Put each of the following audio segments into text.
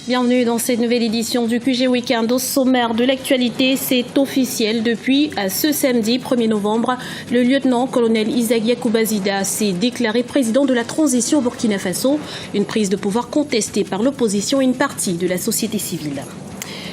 Bienvenue dans cette nouvelle édition du QG Weekend. Au sommaire de l'actualité, c'est officiel. Depuis ce samedi 1er novembre, le lieutenant-colonel Isaac Yacouba Zida s'est déclaré président de la transition au Burkina Faso. Une prise de pouvoir contestée par l'opposition et une partie de la société civile.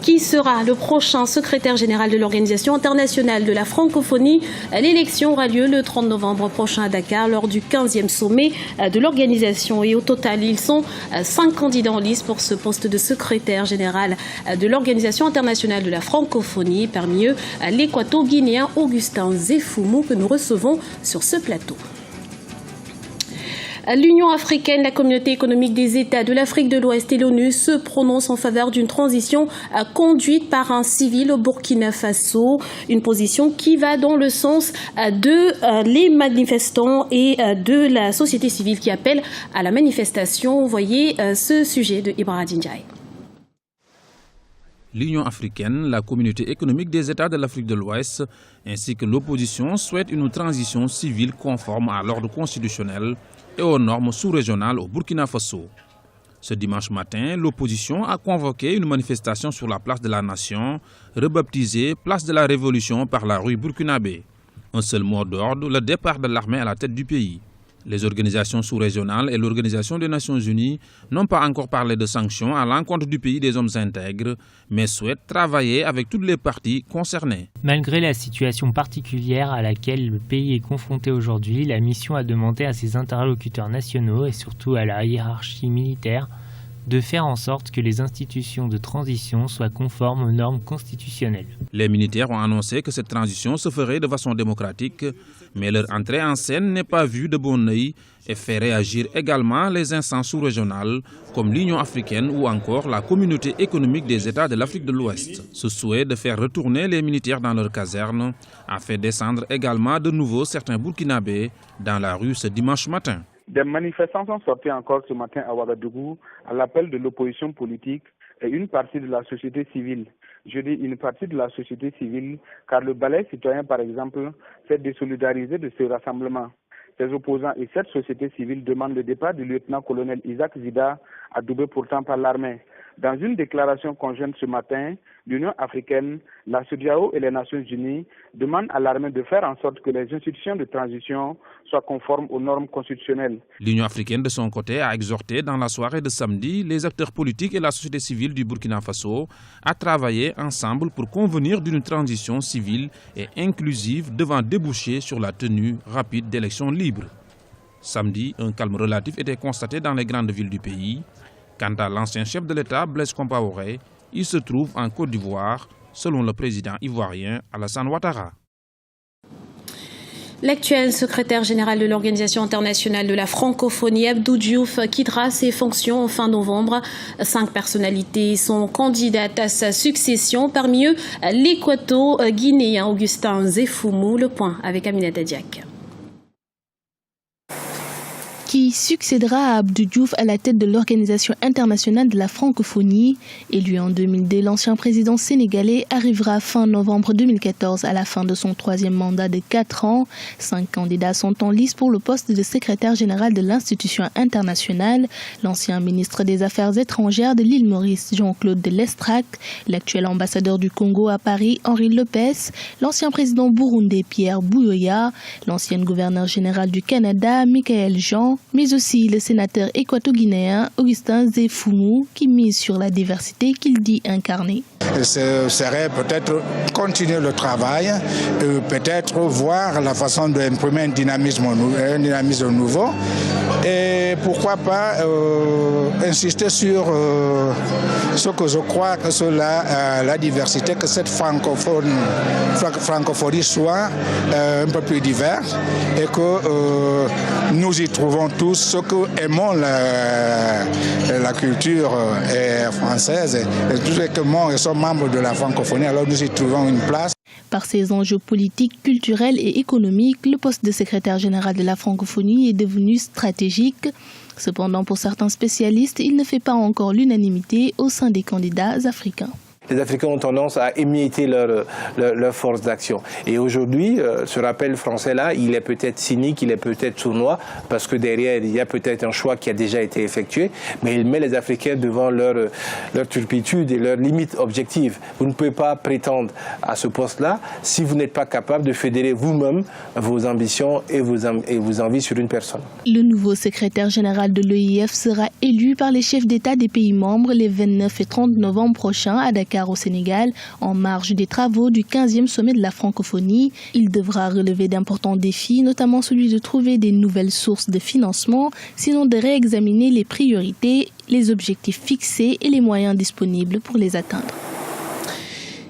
Qui sera le prochain secrétaire général de l'Organisation internationale de la francophonie? L'élection aura lieu le 30 novembre prochain à Dakar lors du 15e sommet de l'organisation. Et au total, ils sont 5 candidats en lice pour ce poste de secrétaire général de l'Organisation internationale de la francophonie. Parmi eux, l'équato-guinéen Augustin Zéfoumou que nous recevons sur ce plateau. L'Union africaine, la communauté économique des États de l'Afrique de l'Ouest et l'ONU se prononcent en faveur d'une transition conduite par un civil au Burkina Faso. Une position qui va dans le sens de les manifestants et de la société civile qui appellent à la manifestation. Voyez ce sujet de Ibrahim Ndiaye. L'Union africaine, la communauté économique des États de l'Afrique de l'Ouest ainsi que l'opposition souhaitent une transition civile conforme à l'ordre constitutionnel et aux normes sous-régionales au Burkina Faso. Ce dimanche matin, l'opposition a convoqué une manifestation sur la place de la Nation, rebaptisée Place de la Révolution par la rue burkinabé. Un seul mot d'ordre, le départ de l'armée à la tête du pays. Les organisations sous-régionales et l'Organisation des Nations Unies n'ont pas encore parlé de sanctions à l'encontre du pays des hommes intègres, mais souhaitent travailler avec toutes les parties concernées. Malgré la situation particulière à laquelle le pays est confronté aujourd'hui, la mission a demandé à ses interlocuteurs nationaux et surtout à la hiérarchie militaire de faire en sorte que les institutions de transition soient conformes aux normes constitutionnelles. Les militaires ont annoncé que cette transition se ferait de façon démocratique, mais leur entrée en scène n'est pas vue de bon œil et fait réagir également les instances sous-régionales comme l'Union africaine ou encore la communauté économique des États de l'Afrique de l'Ouest. Ce souhait de faire retourner les militaires dans leurs casernes a fait descendre également de nouveau certains Burkinabés dans la rue ce dimanche matin. Des manifestants sont sortis encore ce matin à Ouagadougou à l'appel de l'opposition politique et une partie de la société civile. Je dis une partie de la société civile car le balai citoyen, par exemple, s'est désolidarisé de ce rassemblement. Ces opposants et cette société civile demandent le départ du lieutenant-colonel Isaac Zida, adoubé pourtant par l'armée. Dans une déclaration conjointe ce matin, l'Union africaine, la CEDEAO et les Nations unies demandent à l'armée de faire en sorte que les institutions de transition soient conformes aux normes constitutionnelles. L'Union africaine, de son côté, a exhorté dans la soirée de samedi les acteurs politiques et la société civile du Burkina Faso à travailler ensemble pour convenir d'une transition civile et inclusive devant déboucher sur la tenue rapide d'élections libres. Samedi, un calme relatif était constaté dans les grandes villes du pays. Quant à l'ancien chef de l'État, Blaise Compaoré, il se trouve en Côte d'Ivoire, selon le président ivoirien Alassane Ouattara. L'actuel secrétaire général de l'Organisation internationale de la francophonie, Abdou Diouf, quittera ses fonctions en fin novembre. 5 personnalités sont candidates à sa succession, parmi eux l'équato-guinéen Augustin Zéfoumou. Le point avec Aminata Diak. Qui succédera à Abdou Diouf à la tête de l'Organisation internationale de la francophonie. Élu en 2002, l'ancien président sénégalais arrivera fin novembre 2014 à la fin de son 3e mandat de 4 ans. 5 candidats sont en lice pour le poste de secrétaire général de l'institution internationale. L'ancien ministre des Affaires étrangères de l'île Maurice, Jean-Claude de Lestrac, l'actuel ambassadeur du Congo à Paris, Henri Lopez, l'ancien président burundais Pierre Buyoya, l'ancienne gouverneure générale du Canada, Michael Jean, mais aussi le sénateur équato-guinéen Augustin Zéfoumou qui mise sur la diversité qu'il dit incarner. Ce serait peut-être continuer le travail, peut-être voir la façon d'imprimer un dynamisme nouveau et pourquoi pas insister sur ce que je crois que c'est la diversité, que cette francophonie soit un peu plus diverse et que nous y trouvons tous ce que aimons la culture française et tous ceux qui sont membres de la francophonie, alors nous y trouvons une place. Par ses enjeux politiques, culturels et économiques, le poste de secrétaire général de la francophonie est devenu stratégique. Cependant, pour certains spécialistes, il ne fait pas encore l'unanimité au sein des candidats africains. les Africains ont tendance à émietter leur force d'action. Et aujourd'hui, ce rappel français-là, il est peut-être cynique, il est peut-être sournois, parce que derrière, il y a peut-être un choix qui a déjà été effectué, mais il met les Africains devant leur turpitude et leurs limites objectives. Vous ne pouvez pas prétendre à ce poste-là si vous n'êtes pas capable de fédérer vous-même vos ambitions et vos envies sur une personne. Le nouveau secrétaire général de l'EIF sera élu par les chefs d'État des pays membres les 29 et 30 novembre prochains à Dakar au Sénégal, en marge des travaux du 15e sommet de la francophonie. Il devra relever d'importants défis, notamment celui de trouver des nouvelles sources de financement, sinon de réexaminer les priorités, les objectifs fixés et les moyens disponibles pour les atteindre.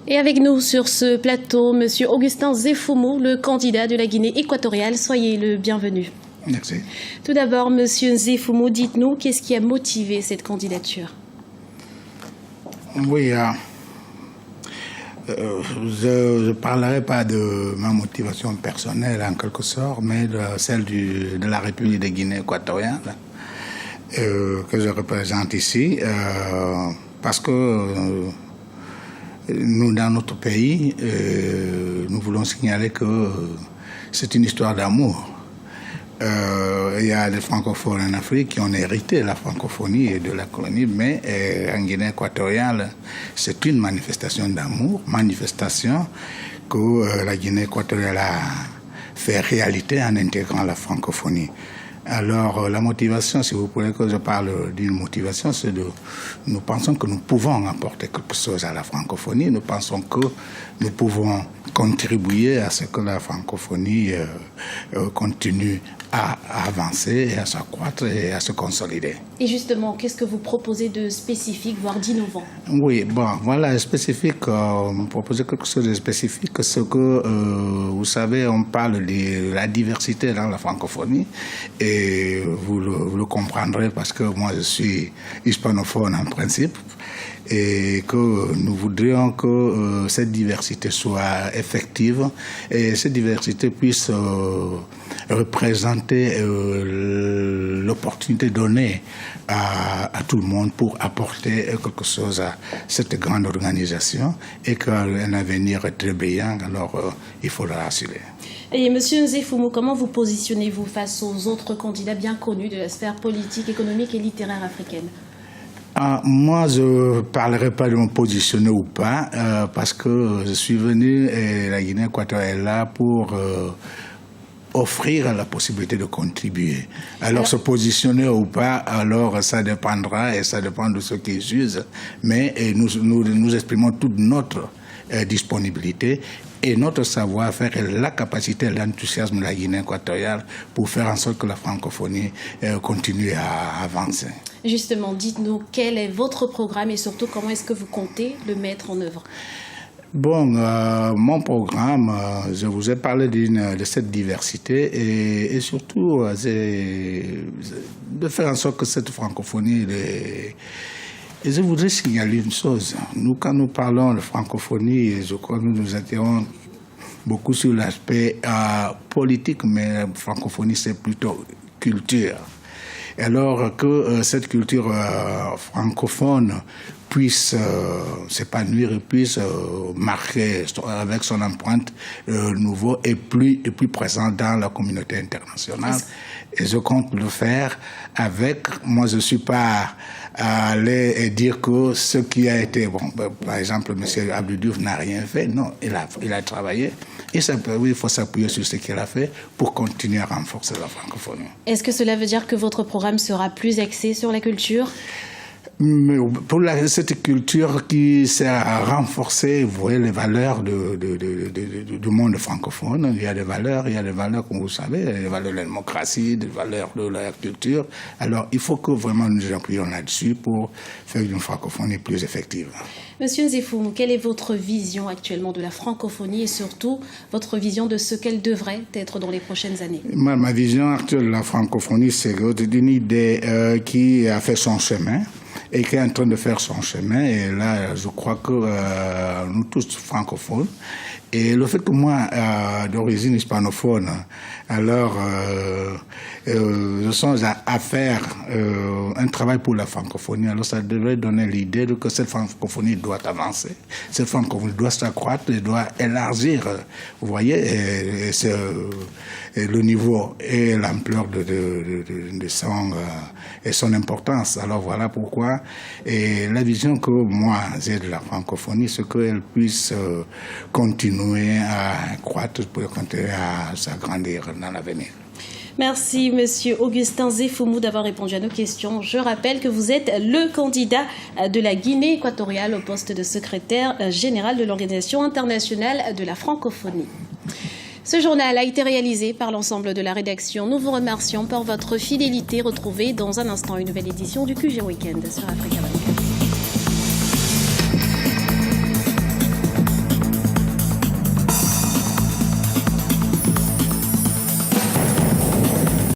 Et avec nous sur ce plateau, M. Augustin Zefoumo, le candidat de la Guinée équatoriale. Soyez le bienvenu. Merci. Tout d'abord, M. Zefoumo, dites-nous, qu'est-ce qui a motivé cette candidature? Oui, je ne parlerai pas de ma motivation personnelle en quelque sorte, mais de celle de la République de Guinée équatoriale que je représente ici, parce que nous, dans notre pays, nous voulons signaler que c'est une histoire d'amour. Il y a des francophones en Afrique qui ont hérité de la francophonie et de la colonie, mais en Guinée équatoriale, c'est une manifestation d'amour, manifestation que la Guinée équatoriale a fait réalité en intégrant la francophonie. Alors, la motivation, si vous voulez que je parle d'une motivation, c'est nous pensons que nous pouvons apporter quelque chose à la francophonie, nous pensons que nous pouvons contribuer à ce que la francophonie continue à avancer, et à s'accroître et à se consolider. Et justement, qu'est-ce que vous proposez de spécifique, voire d'innovant? Oui, bon, voilà, spécifique, proposer quelque chose de spécifique, ce que, vous savez, on parle de la diversité dans la francophonie, et vous le comprendrez parce que moi je suis hispanophone en principe, et que nous voudrions que cette diversité soit effective et cette diversité puisse représenter l'opportunité donnée à tout le monde pour apporter quelque chose à cette grande organisation et qu'un avenir est très brillant, alors il faudra assurer. Et M. Zefoumo, comment vous positionnez-vous face aux autres candidats bien connus de la sphère politique, économique et littéraire africaine? Moi, je ne parlerai pas de me positionner ou pas, parce que je suis venu, et la Guinée équatoriale est là pour offrir la possibilité de contribuer. Alors, se positionner ou pas, alors ça dépendra, et ça dépend de ceux qui jugent, mais nous exprimons toute notre disponibilité et notre savoir-faire et la capacité et l'enthousiasme de la Guinée équatoriale pour faire en sorte que la francophonie continue à avancer. Justement, dites-nous quel est votre programme et surtout comment est-ce que vous comptez le mettre en œuvre? Bon, mon programme, je vous ai parlé de cette diversité et surtout de faire en sorte que cette francophonie... Et je voudrais signaler une chose. Nous, quand nous parlons de francophonie, je crois que nous étions beaucoup sur l'aspect politique, mais la francophonie, c'est plutôt culture. Alors que cette culture francophone puisse s'épanouir et puisse marquer avec son empreinte nouveau et plus présente dans la communauté internationale. Et je compte le faire avec, moi je ne suis pas aller dire que ce qui a été, bon, par exemple, M. Abdou Diouf n'a rien fait. Non, il a travaillé. Et il faut s'appuyer sur ce qu'il a fait pour continuer à renforcer la francophonie. Est-ce que cela veut dire que votre programme sera plus axé sur la culture ? Mais pour cette culture qui sert à renforcer, vous voyez, les valeurs du monde francophone. Il y a des valeurs, comme vous savez, des valeurs de la démocratie, des valeurs de la culture. Alors, il faut que vraiment nous appuyions là-dessus pour faire une francophonie plus effective. Monsieur Zefoumo, quelle est votre vision actuellement de la francophonie et surtout votre vision de ce qu'elle devrait être dans les prochaines années ? Ma vision actuelle de la francophonie, c'est une idée qui a fait son chemin et qui est en train de faire son chemin. Et là, je crois que nous tous francophones, Et le fait que moi, d'origine hispanophone, alors je songe à faire un travail pour la francophonie, alors ça devrait donner l'idée que cette francophonie doit avancer, cette francophonie doit s'accroître, doit élargir, vous voyez, et le niveau et l'ampleur de son importance. Alors voilà pourquoi, et la vision que moi j'ai de la francophonie, c'est qu'elle puisse continuer à croître, pour continuer à s'agrandir dans l'avenir. Merci, Monsieur Augustin Zéfoumou, d'avoir répondu à nos questions. Je rappelle que vous êtes le candidat de la Guinée équatoriale au poste de secrétaire général de l'Organisation internationale de la francophonie. Ce journal a été réalisé par l'ensemble de la rédaction. Nous vous remercions pour votre fidélité. Retrouvez dans un instant une nouvelle édition du QG Weekend sur Africa 24.